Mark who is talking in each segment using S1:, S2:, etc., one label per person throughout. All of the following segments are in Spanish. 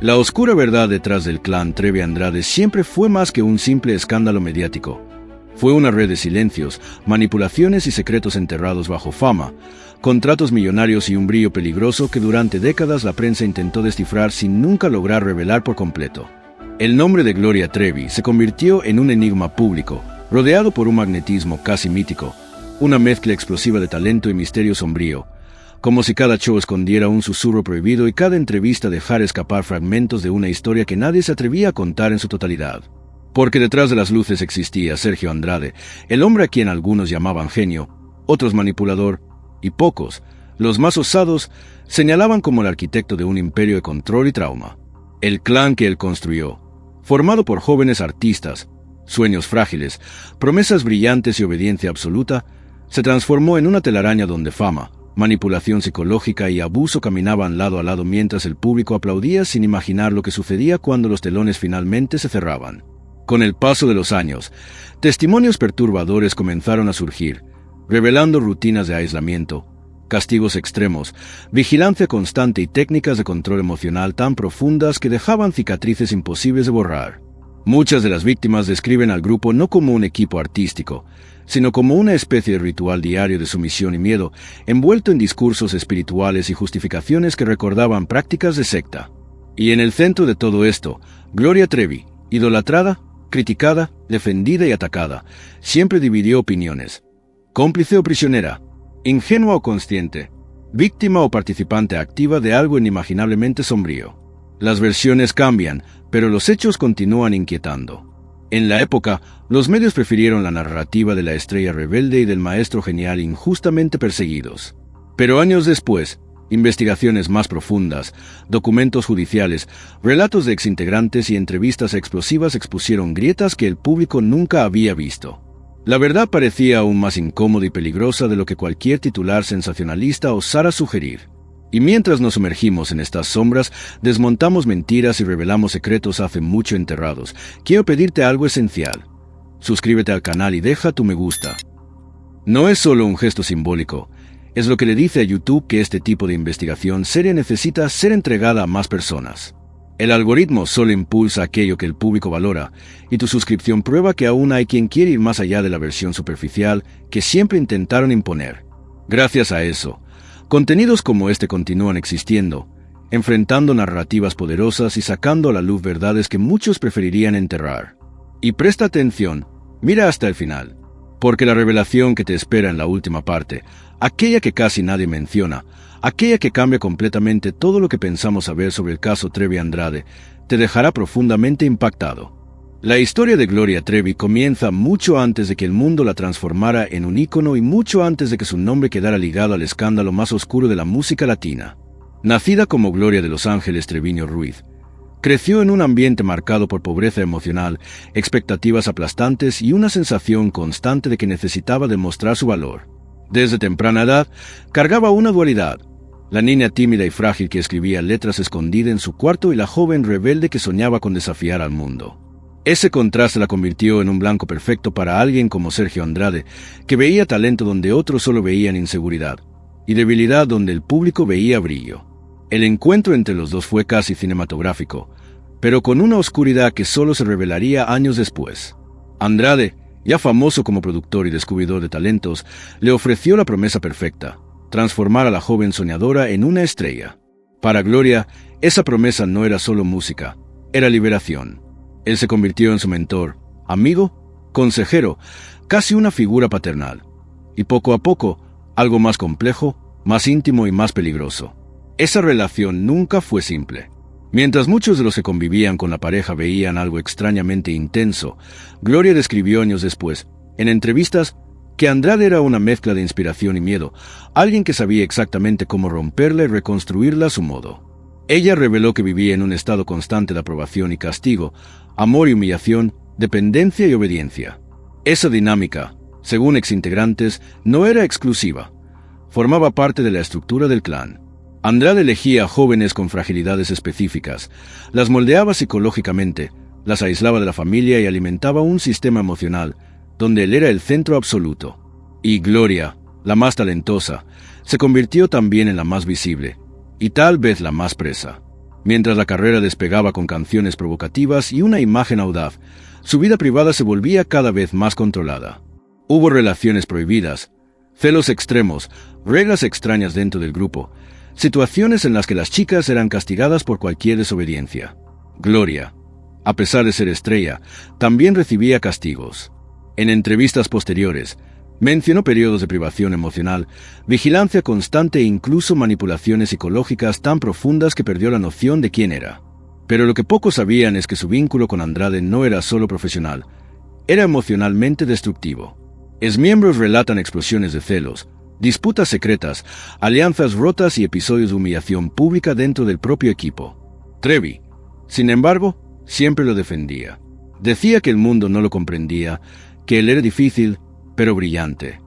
S1: La oscura verdad detrás del clan Trevi Andrade siempre fue más que un simple escándalo mediático. Fue una red de silencios, manipulaciones y secretos enterrados bajo fama, contratos millonarios y un brillo peligroso que durante décadas la prensa intentó descifrar sin nunca lograr revelar por completo. El nombre de Gloria Trevi se convirtió en un enigma público, rodeado por un magnetismo casi mítico, una mezcla explosiva de talento y misterio sombrío, como si cada show escondiera un susurro prohibido y cada entrevista dejara escapar fragmentos de una historia que nadie se atrevía a contar en su totalidad. Porque detrás de las luces existía Sergio Andrade, el hombre a quien algunos llamaban genio, otros manipulador, y pocos, los más osados, señalaban como el arquitecto de un imperio de control y trauma. El clan que él construyó, formado por jóvenes artistas, sueños frágiles, promesas brillantes y obediencia absoluta, se transformó en una telaraña donde fama, manipulación psicológica y abuso caminaban lado a lado mientras el público aplaudía sin imaginar lo que sucedía cuando los telones finalmente se cerraban. Con el paso de los años, testimonios perturbadores comenzaron a surgir, revelando rutinas de aislamiento, castigos extremos, vigilancia constante y técnicas de control emocional tan profundas que dejaban cicatrices imposibles de borrar. Muchas de las víctimas describen al grupo no como un equipo artístico, sino como una especie de ritual diario de sumisión y miedo, envuelto en discursos espirituales y justificaciones que recordaban prácticas de secta. Y en el centro de todo esto, Gloria Trevi, idolatrada, criticada, defendida y atacada, siempre dividió opiniones. Cómplice o prisionera, ingenua o consciente, víctima o participante activa de algo inimaginablemente sombrío. Las versiones cambian, pero los hechos continúan inquietando. En la época, los medios prefirieron la narrativa de la estrella rebelde y del maestro genial injustamente perseguidos. Pero años después, investigaciones más profundas, documentos judiciales, relatos de exintegrantes y entrevistas explosivas expusieron grietas que el público nunca había visto. La verdad parecía aún más incómoda y peligrosa de lo que cualquier titular sensacionalista osara sugerir. Y mientras nos sumergimos en estas sombras, desmontamos mentiras y revelamos secretos hace mucho enterrados, quiero pedirte algo esencial. Suscríbete al canal y deja tu me gusta. No es solo un gesto simbólico, es lo que le dice a YouTube que este tipo de investigación seria necesita ser entregada a más personas. El algoritmo solo impulsa aquello que el público valora, y tu suscripción prueba que aún hay quien quiere ir más allá de la versión superficial que siempre intentaron imponer. Gracias a eso, contenidos como este continúan existiendo, enfrentando narrativas poderosas y sacando a la luz verdades que muchos preferirían enterrar. Y presta atención, mira hasta el final, porque la revelación que te espera en la última parte, aquella que casi nadie menciona, aquella que cambia completamente todo lo que pensamos saber sobre el caso Trevi Andrade, te dejará profundamente impactado. La historia de Gloria Trevi comienza mucho antes de que el mundo la transformara en un ícono y mucho antes de que su nombre quedara ligado al escándalo más oscuro de la música latina. Nacida como Gloria de Los Ángeles Treviño Ruiz, creció en un ambiente marcado por pobreza emocional, expectativas aplastantes y una sensación constante de que necesitaba demostrar su valor. Desde temprana edad, cargaba una dualidad: la niña tímida y frágil que escribía letras escondida en su cuarto y la joven rebelde que soñaba con desafiar al mundo. Ese contraste la convirtió en un blanco perfecto para alguien como Sergio Andrade, que veía talento donde otros solo veían inseguridad, y debilidad donde el público veía brillo. El encuentro entre los dos fue casi cinematográfico, pero con una oscuridad que solo se revelaría años después. Andrade, ya famoso como productor y descubridor de talentos, le ofreció la promesa perfecta: transformar a la joven soñadora en una estrella. Para Gloria, esa promesa no era solo música, era liberación. Él se convirtió en su mentor, amigo, consejero, casi una figura paternal. Y poco a poco, algo más complejo, más íntimo y más peligroso. Esa relación nunca fue simple. Mientras muchos de los que convivían con la pareja veían algo extrañamente intenso, Gloria describió años después, en entrevistas, que Andrade era una mezcla de inspiración y miedo, alguien que sabía exactamente cómo romperla y reconstruirla a su modo. Ella reveló que vivía en un estado constante de aprobación y castigo, amor y humillación, dependencia y obediencia. Esa dinámica, según exintegrantes, no era exclusiva. Formaba parte de la estructura del clan. Andrade elegía a jóvenes con fragilidades específicas, las moldeaba psicológicamente, las aislaba de la familia y alimentaba un sistema emocional, donde él era el centro absoluto. Y Gloria, la más talentosa, se convirtió también en la más visible, y tal vez la más presa. Mientras la carrera despegaba con canciones provocativas y una imagen audaz, su vida privada se volvía cada vez más controlada. Hubo relaciones prohibidas, celos extremos, reglas extrañas dentro del grupo, situaciones en las que las chicas eran castigadas por cualquier desobediencia. Gloria, a pesar de ser estrella, también recibía castigos. En entrevistas posteriores, mencionó periodos de privación emocional, vigilancia constante e incluso manipulaciones psicológicas tan profundas que perdió la noción de quién era. Pero lo que pocos sabían es que su vínculo con Andrade no era solo profesional, era emocionalmente destructivo. Exmiembros relatan explosiones de celos, disputas secretas, alianzas rotas y episodios de humillación pública dentro del propio equipo. Trevi, sin embargo, siempre lo defendía. Decía que el mundo no lo comprendía, que él era difícil, pero brillante.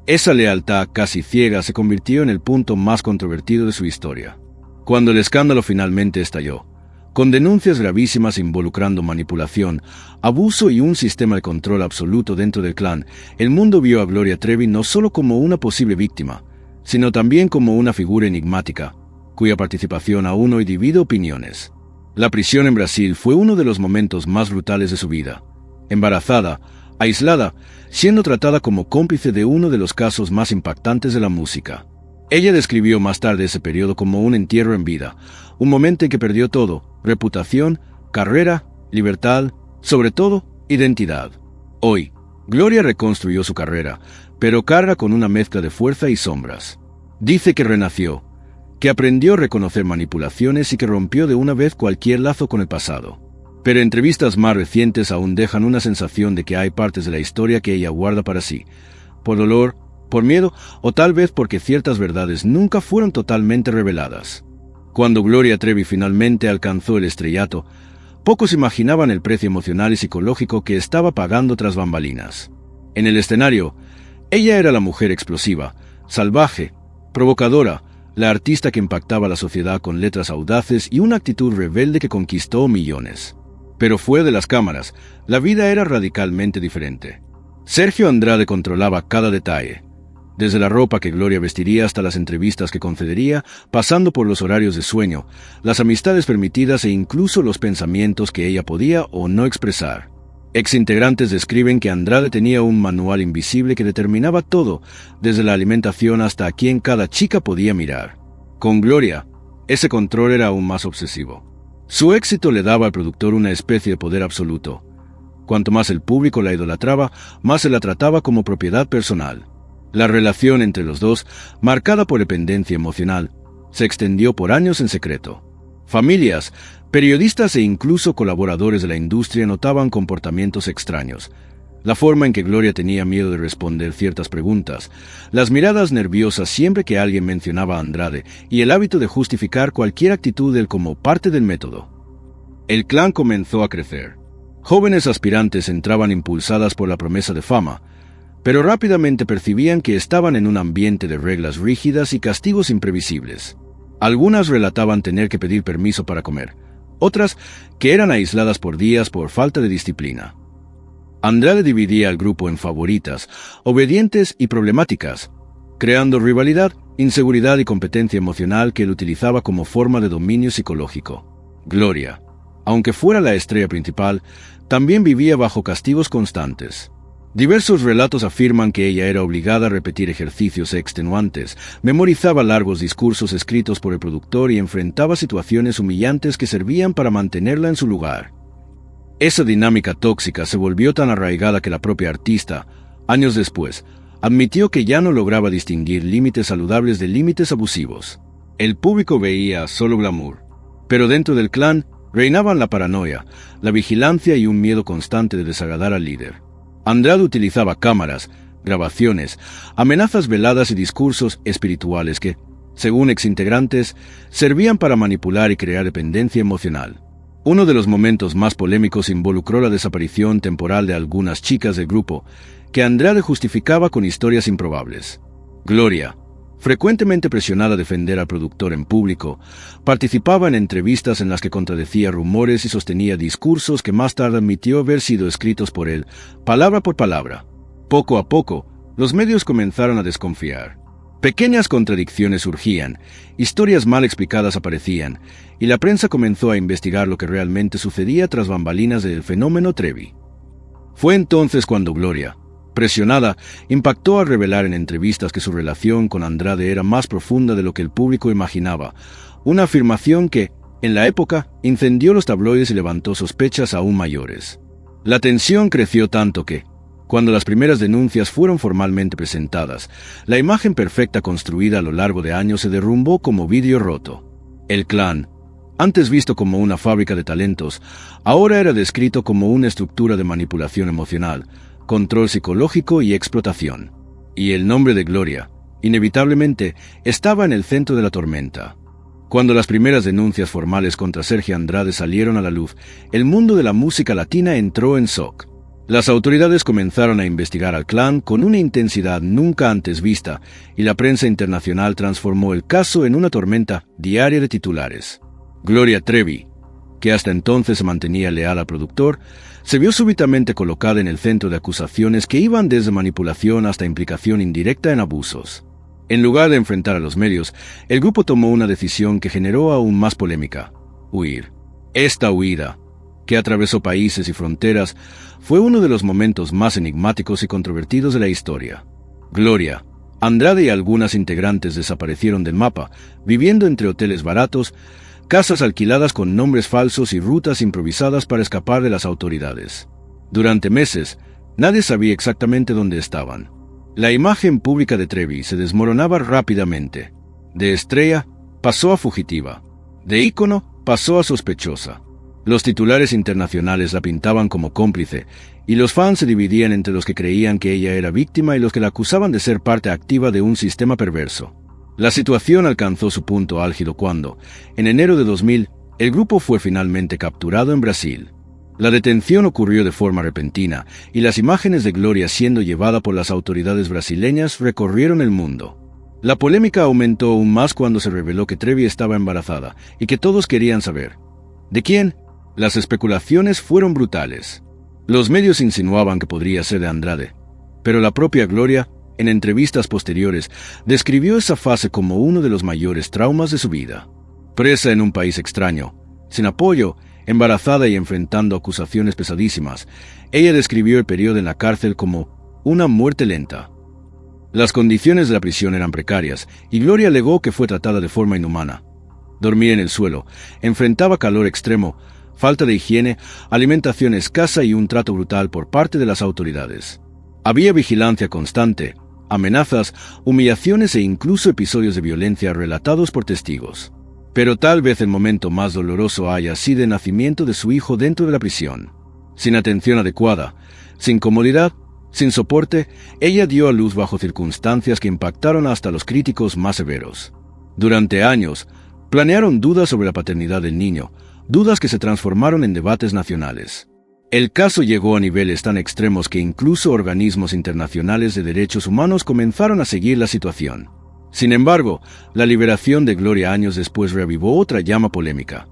S1: Esa lealtad casi ciega se convirtió en el punto más controvertido de su historia. Cuando el escándalo finalmente estalló, con denuncias gravísimas involucrando manipulación, abuso y un sistema de control absoluto dentro del clan, el mundo vio a Gloria Trevi no solo como una posible víctima, sino también como una figura enigmática, cuya participación aún hoy divide opiniones. La prisión en Brasil fue uno de los momentos más brutales de su vida. Embarazada, aislada, siendo tratada como cómplice de uno de los casos más impactantes de la música. Ella describió más tarde ese periodo como un entierro en vida, un momento en que perdió todo: reputación, carrera, libertad, sobre todo, identidad. Hoy, Gloria reconstruyó su carrera, pero carga con una mezcla de fuerza y sombras. Dice que renació, que aprendió a reconocer manipulaciones y que rompió de una vez cualquier lazo con el pasado. Pero entrevistas más recientes aún dejan una sensación de que hay partes de la historia que ella guarda para sí, por dolor, por miedo o tal vez porque ciertas verdades nunca fueron totalmente reveladas. Cuando Gloria Trevi finalmente alcanzó el estrellato, pocos imaginaban el precio emocional y psicológico que estaba pagando tras bambalinas. En el escenario, ella era la mujer explosiva, salvaje, provocadora, la artista que impactaba a la sociedad con letras audaces y una actitud rebelde que conquistó millones. Pero fuera de las cámaras, la vida era radicalmente diferente. Sergio Andrade controlaba cada detalle, desde la ropa que Gloria vestiría hasta las entrevistas que concedería, pasando por los horarios de sueño, las amistades permitidas e incluso los pensamientos que ella podía o no expresar. Exintegrantes describen que Andrade tenía un manual invisible que determinaba todo, desde la alimentación hasta a quién cada chica podía mirar. Con Gloria, ese control era aún más obsesivo. Su éxito le daba al productor una especie de poder absoluto. Cuanto más el público la idolatraba, más se la trataba como propiedad personal. La relación entre los dos, marcada por dependencia emocional, se extendió por años en secreto. Familias, periodistas e incluso colaboradores de la industria notaban comportamientos extraños. La forma en que Gloria tenía miedo de responder ciertas preguntas, las miradas nerviosas siempre que alguien mencionaba a Andrade y el hábito de justificar cualquier actitud de él como parte del método. El clan comenzó a crecer. Jóvenes aspirantes entraban impulsadas por la promesa de fama, pero rápidamente percibían que estaban en un ambiente de reglas rígidas y castigos imprevisibles. Algunas relataban tener que pedir permiso para comer, otras que eran aisladas por días por falta de disciplina. Andrade dividía al grupo en favoritas, obedientes y problemáticas, creando rivalidad, inseguridad y competencia emocional que él utilizaba como forma de dominio psicológico. Gloria, aunque fuera la estrella principal, también vivía bajo castigos constantes. Diversos relatos afirman que ella era obligada a repetir ejercicios extenuantes, memorizaba largos discursos escritos por el productor y enfrentaba situaciones humillantes que servían para mantenerla en su lugar. Esa dinámica tóxica se volvió tan arraigada que la propia artista, años después, admitió que ya no lograba distinguir límites saludables de límites abusivos. El público veía solo glamour, pero dentro del clan reinaban la paranoia, la vigilancia y un miedo constante de desagradar al líder. Andrade utilizaba cámaras, grabaciones, amenazas veladas y discursos espirituales que, según exintegrantes, servían para manipular y crear dependencia emocional. Uno de los momentos más polémicos involucró la desaparición temporal de algunas chicas del grupo, que Andrade justificaba con historias improbables. Gloria, frecuentemente presionada a defender al productor en público, participaba en entrevistas en las que contradecía rumores y sostenía discursos que más tarde admitió haber sido escritos por él, palabra por palabra. Poco a poco, los medios comenzaron a desconfiar. Pequeñas contradicciones surgían, historias mal explicadas aparecían, y la prensa comenzó a investigar lo que realmente sucedía tras bambalinas del fenómeno Trevi. Fue entonces cuando Gloria, presionada, impactó al revelar en entrevistas que su relación con Andrade era más profunda de lo que el público imaginaba, una afirmación que, en la época, incendió los tabloides y levantó sospechas aún mayores. La tensión creció tanto que, cuando las primeras denuncias fueron formalmente presentadas, la imagen perfecta construida a lo largo de años se derrumbó como vidrio roto. El clan, antes visto como una fábrica de talentos, ahora era descrito como una estructura de manipulación emocional, control psicológico y explotación. Y el nombre de Gloria, inevitablemente, estaba en el centro de la tormenta. Cuando las primeras denuncias formales contra Sergio Andrade salieron a la luz, el mundo de la música latina entró en shock. Las autoridades comenzaron a investigar al clan con una intensidad nunca antes vista, y la prensa internacional transformó el caso en una tormenta diaria de titulares. Gloria Trevi, que hasta entonces se mantenía leal al productor, se vio súbitamente colocada en el centro de acusaciones que iban desde manipulación hasta implicación indirecta en abusos. En lugar de enfrentar a los medios, el grupo tomó una decisión que generó aún más polémica: huir. Esta huida, que atravesó países y fronteras, fue uno de los momentos más enigmáticos y controvertidos de la historia. Gloria, Andrade y algunas integrantes desaparecieron del mapa, viviendo entre hoteles baratos, casas alquiladas con nombres falsos y rutas improvisadas para escapar de las autoridades. Durante meses, nadie sabía exactamente dónde estaban. La imagen pública de Trevi se desmoronaba rápidamente. De estrella pasó a fugitiva. De ícono pasó a sospechosa. Los titulares internacionales la pintaban como cómplice, y los fans se dividían entre los que creían que ella era víctima y los que la acusaban de ser parte activa de un sistema perverso. La situación alcanzó su punto álgido cuando, en enero de 2000, el grupo fue finalmente capturado en Brasil. La detención ocurrió de forma repentina, y las imágenes de Gloria siendo llevada por las autoridades brasileñas recorrieron el mundo. La polémica aumentó aún más cuando se reveló que Trevi estaba embarazada, y que todos querían saber: ¿de quién? Las especulaciones fueron brutales. Los medios insinuaban que podría ser de Andrade, pero la propia Gloria, en entrevistas posteriores, describió esa fase como uno de los mayores traumas de su vida. Presa en un país extraño, sin apoyo, embarazada y enfrentando acusaciones pesadísimas, ella describió el periodo en la cárcel como una muerte lenta. Las condiciones de la prisión eran precarias, y Gloria alegó que fue tratada de forma inhumana. Dormía en el suelo, enfrentaba calor extremo, falta de higiene, alimentación escasa y un trato brutal por parte de las autoridades. Había vigilancia constante, amenazas, humillaciones e incluso episodios de violencia relatados por testigos. Pero tal vez el momento más doloroso haya sido el nacimiento de su hijo dentro de la prisión. Sin atención adecuada, sin comodidad, sin soporte, ella dio a luz bajo circunstancias que impactaron hasta los críticos más severos. Durante años, planearon dudas sobre la paternidad del niño, dudas que se transformaron en debates nacionales. El caso llegó a niveles tan extremos que incluso organismos internacionales de derechos humanos comenzaron a seguir la situación. Sin embargo, la liberación de Gloria años después reavivó otra llama polémica.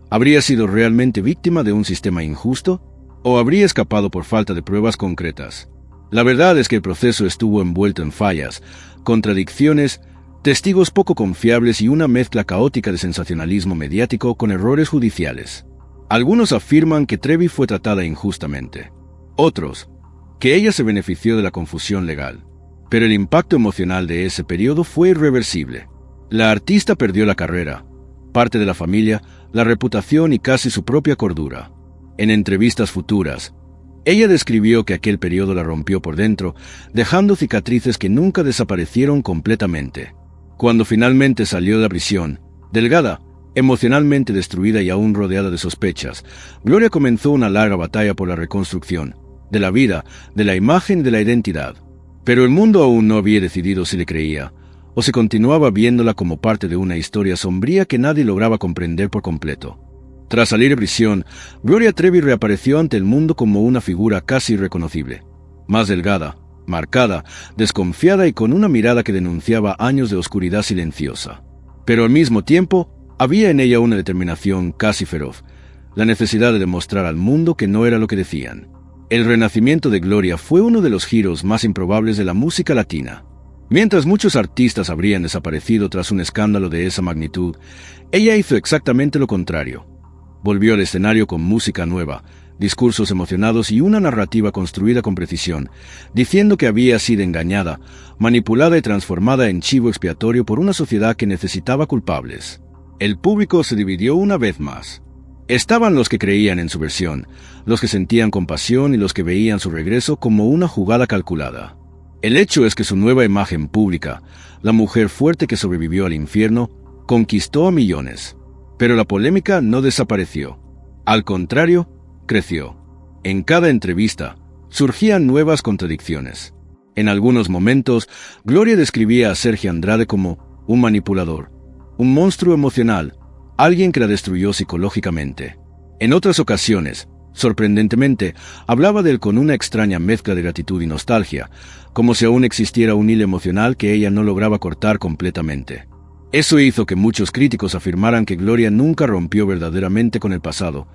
S1: ¿Habría sido realmente víctima de un sistema injusto? ¿O habría escapado por falta de pruebas concretas? La verdad es que el proceso estuvo envuelto en fallas, contradicciones, testigos poco confiables y una mezcla caótica de sensacionalismo mediático con errores judiciales. Algunos afirman que Trevi fue tratada injustamente. Otros, que ella se benefició de la confusión legal. Pero el impacto emocional de ese periodo fue irreversible. La artista perdió la carrera, parte de la familia, la reputación y casi su propia cordura. En entrevistas futuras, ella describió que aquel periodo la rompió por dentro, dejando cicatrices que nunca desaparecieron completamente. Cuando finalmente salió de la prisión, delgada, emocionalmente destruida y aún rodeada de sospechas, Gloria comenzó una larga batalla por la reconstrucción, de la vida, de la imagen y de la identidad. Pero el mundo aún no había decidido si le creía, o si continuaba viéndola como parte de una historia sombría que nadie lograba comprender por completo. Tras salir de prisión, Gloria Trevi reapareció ante el mundo como una figura casi irreconocible, más delgada, marcada, desconfiada y con una mirada que denunciaba años de oscuridad silenciosa. Pero al mismo tiempo, había en ella una determinación casi feroz, la necesidad de demostrar al mundo que no era lo que decían. El renacimiento de Gloria fue uno de los giros más improbables de la música latina. Mientras muchos artistas habrían desaparecido tras un escándalo de esa magnitud, ella hizo exactamente lo contrario. Volvió al escenario con música nueva, discursos emocionados y una narrativa construida con precisión, diciendo que había sido engañada, manipulada y transformada en chivo expiatorio por una sociedad que necesitaba culpables. El público se dividió una vez más. Estaban los que creían en su versión, los que sentían compasión y los que veían su regreso como una jugada calculada. El hecho es que su nueva imagen pública, la mujer fuerte que sobrevivió al infierno, conquistó a millones. Pero la polémica no desapareció. Al contrario, creció. En cada entrevista, surgían nuevas contradicciones. En algunos momentos, Gloria describía a Sergio Andrade como un manipulador, un monstruo emocional, alguien que la destruyó psicológicamente. En otras ocasiones, sorprendentemente, hablaba de él con una extraña mezcla de gratitud y nostalgia, como si aún existiera un hilo emocional que ella no lograba cortar completamente. Eso hizo que muchos críticos afirmaran que Gloria nunca rompió verdaderamente con el pasado,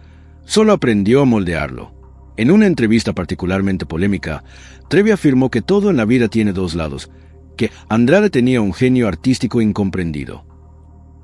S1: solo aprendió a moldearlo. En una entrevista particularmente polémica, Trevi afirmó que todo en la vida tiene dos lados, que Andrade tenía un genio artístico incomprendido.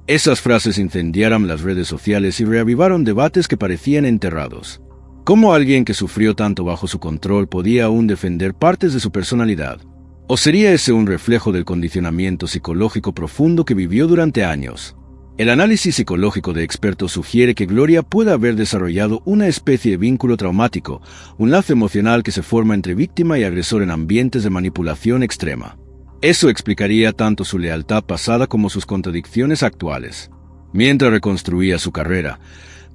S1: Esas frases incendiaron las redes sociales y reavivaron debates que parecían enterrados. ¿Cómo alguien que sufrió tanto bajo su control podía aún defender partes de su personalidad? ¿O sería ese un reflejo del condicionamiento psicológico profundo que vivió durante años? El análisis psicológico de expertos sugiere que Gloria puede haber desarrollado una especie de vínculo traumático, un lazo emocional que se forma entre víctima y agresor en ambientes de manipulación extrema. Eso explicaría tanto su lealtad pasada como sus contradicciones actuales. Mientras reconstruía su carrera,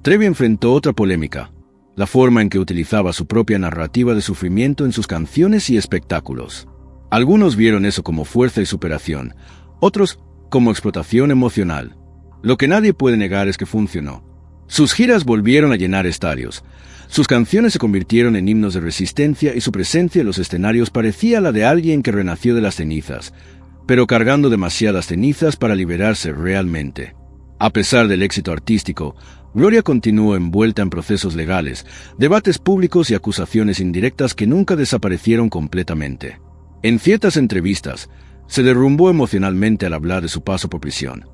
S1: Trevi enfrentó otra polémica, la forma en que utilizaba su propia narrativa de sufrimiento en sus canciones y espectáculos. Algunos vieron eso como fuerza y superación, otros como explotación emocional. Lo que nadie puede negar es que funcionó. Sus giras volvieron a llenar estadios. Sus canciones se convirtieron en himnos de resistencia y su presencia en los escenarios parecía la de alguien que renació de las cenizas, pero cargando demasiadas cenizas para liberarse realmente. A pesar del éxito artístico, Gloria continuó envuelta en procesos legales, debates públicos y acusaciones indirectas que nunca desaparecieron completamente. En ciertas entrevistas, se derrumbó emocionalmente al hablar de su paso por prisión.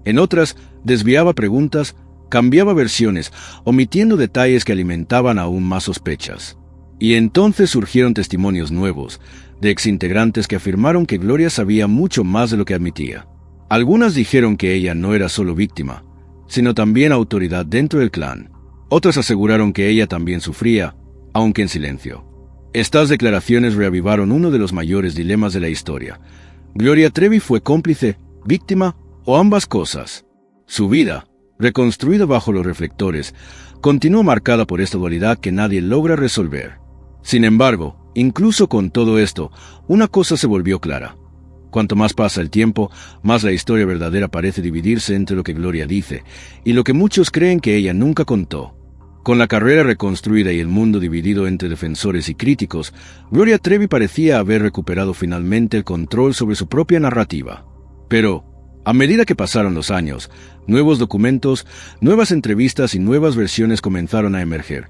S1: En otras, desviaba preguntas, cambiaba versiones, omitiendo detalles que alimentaban aún más sospechas. Y entonces surgieron testimonios nuevos, de exintegrantes que afirmaron que Gloria sabía mucho más de lo que admitía. Algunas dijeron que ella no era solo víctima, sino también autoridad dentro del clan. Otras aseguraron que ella también sufría, aunque en silencio. Estas declaraciones reavivaron uno de los mayores dilemas de la historia. ¿Gloria Trevi fue cómplice, víctima o ambas cosas? Su vida, reconstruida bajo los reflectores, continuó marcada por esta dualidad que nadie logra resolver. Sin embargo, incluso con todo esto, una cosa se volvió clara. Cuanto más pasa el tiempo, más la historia verdadera parece dividirse entre lo que Gloria dice y lo que muchos creen que ella nunca contó. Con la carrera reconstruida y el mundo dividido entre defensores y críticos, Gloria Trevi parecía haber recuperado finalmente el control sobre su propia narrativa. Pero, a medida que pasaron los años, nuevos documentos, nuevas entrevistas y nuevas versiones comenzaron a emerger,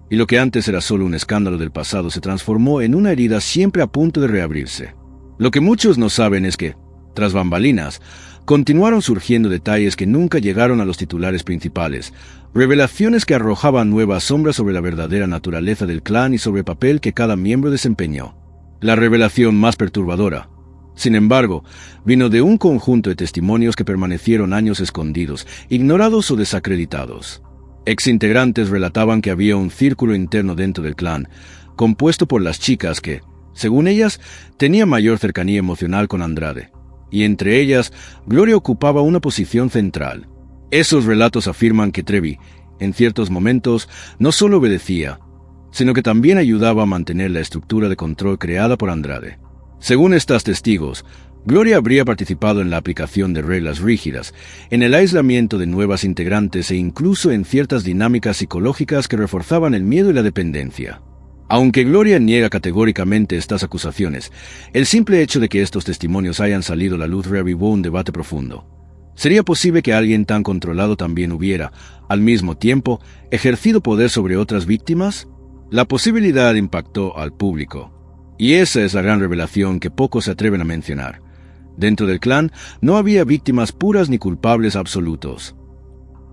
S1: y lo que antes era solo un escándalo del pasado se transformó en una herida siempre a punto de reabrirse. Lo que muchos no saben es que, tras bambalinas, continuaron surgiendo detalles que nunca llegaron a los titulares principales, revelaciones que arrojaban nuevas sombras sobre la verdadera naturaleza del clan y sobre el papel que cada miembro desempeñó. La revelación más perturbadora, sin embargo, vino de un conjunto de testimonios que permanecieron años escondidos, ignorados o desacreditados. Exintegrantes relataban que había un círculo interno dentro del clan, compuesto por las chicas que, según ellas, tenían mayor cercanía emocional con Andrade, y entre ellas, Gloria ocupaba una posición central. Esos relatos afirman que Trevi, en ciertos momentos, no solo obedecía, sino que también ayudaba a mantener la estructura de control creada por Andrade. Según estas testigos, Gloria habría participado en la aplicación de reglas rígidas, en el aislamiento de nuevas integrantes e incluso en ciertas dinámicas psicológicas que reforzaban el miedo y la dependencia. Aunque Gloria niega categóricamente estas acusaciones, el simple hecho de que estos testimonios hayan salido a la luz reavivó un debate profundo. ¿Sería posible que alguien tan controlado también hubiera, al mismo tiempo, ejercido poder sobre otras víctimas? La posibilidad impactó al público. Y esa es la gran revelación que pocos se atreven a mencionar. Dentro del clan no había víctimas puras ni culpables absolutos.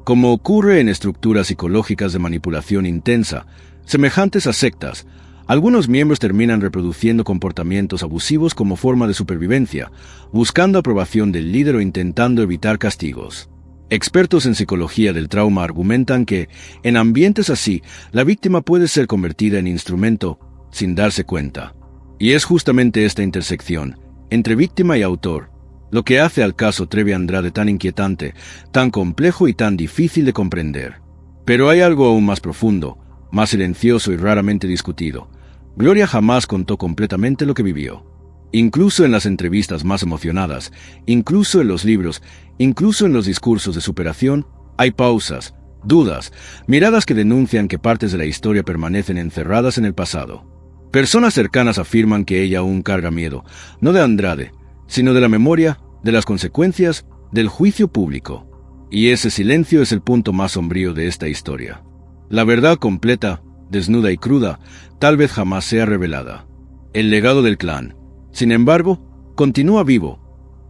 S1: Como ocurre en estructuras psicológicas de manipulación intensa, semejantes a sectas, algunos miembros terminan reproduciendo comportamientos abusivos como forma de supervivencia, buscando aprobación del líder o intentando evitar castigos. Expertos en psicología del trauma argumentan que, en ambientes así, la víctima puede ser convertida en instrumento sin darse cuenta. Y es justamente esta intersección, entre víctima y autor, lo que hace al caso Trevi Andrade tan inquietante, tan complejo y tan difícil de comprender. Pero hay algo aún más profundo, más silencioso y raramente discutido. Gloria jamás contó completamente lo que vivió. Incluso en las entrevistas más emocionadas, incluso en los libros, incluso en los discursos de superación, hay pausas, dudas, miradas que denuncian que partes de la historia permanecen encerradas en el pasado. Personas cercanas afirman que ella aún carga miedo, no de Andrade, sino de la memoria, de las consecuencias, del juicio público. Y ese silencio es el punto más sombrío de esta historia. La verdad completa, desnuda y cruda, tal vez jamás sea revelada. El legado del clan, sin embargo, continúa vivo.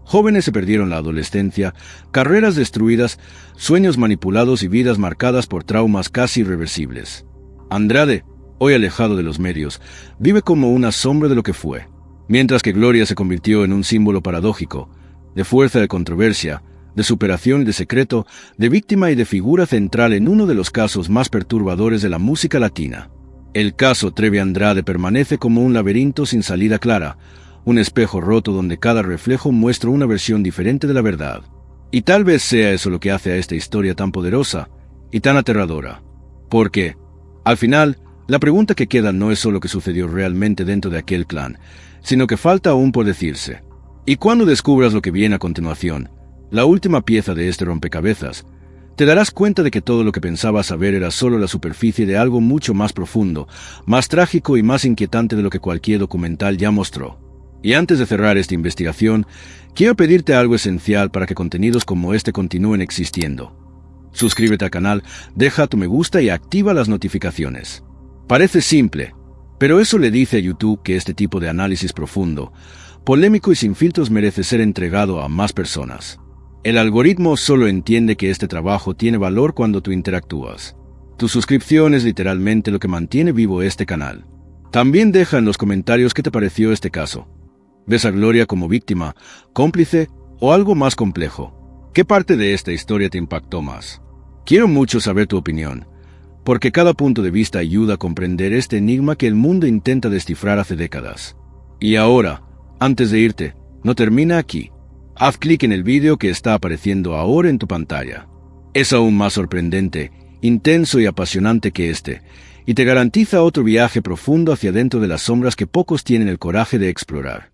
S1: Jóvenes se perdieron la adolescencia, carreras destruidas, sueños manipulados y vidas marcadas por traumas casi irreversibles. Andrade, hoy alejado de los medios, vive como una sombra de lo que fue, mientras que Gloria se convirtió en un símbolo paradójico, de fuerza de controversia, de superación y de secreto, de víctima y de figura central en uno de los casos más perturbadores de la música latina. El caso Trevi Andrade permanece como un laberinto sin salida clara, un espejo roto donde cada reflejo muestra una versión diferente de la verdad. Y tal vez sea eso lo que hace a esta historia tan poderosa y tan aterradora. Porque, al final, la pregunta que queda no es solo qué sucedió realmente dentro de aquel clan, sino que falta aún por decirse. Y cuando descubras lo que viene a continuación, la última pieza de este rompecabezas, te darás cuenta de que todo lo que pensabas saber era solo la superficie de algo mucho más profundo, más trágico y más inquietante de lo que cualquier documental ya mostró. Y antes de cerrar esta investigación, quiero pedirte algo esencial para que contenidos como este continúen existiendo. Suscríbete al canal, deja tu me gusta y activa las notificaciones. Parece simple, pero eso le dice a YouTube que este tipo de análisis profundo, polémico y sin filtros merece ser entregado a más personas. El algoritmo solo entiende que este trabajo tiene valor cuando tú interactúas. Tu suscripción es literalmente lo que mantiene vivo este canal. También deja en los comentarios qué te pareció este caso. ¿Ves a Gloria como víctima, cómplice o algo más complejo? ¿Qué parte de esta historia te impactó más? Quiero mucho saber tu opinión, porque cada punto de vista ayuda a comprender este enigma que el mundo intenta descifrar hace décadas. Y ahora, antes de irte, no termina aquí. Haz clic en el vídeo que está apareciendo ahora en tu pantalla. Es aún más sorprendente, intenso y apasionante que este, y te garantiza otro viaje profundo hacia dentro de las sombras que pocos tienen el coraje de explorar.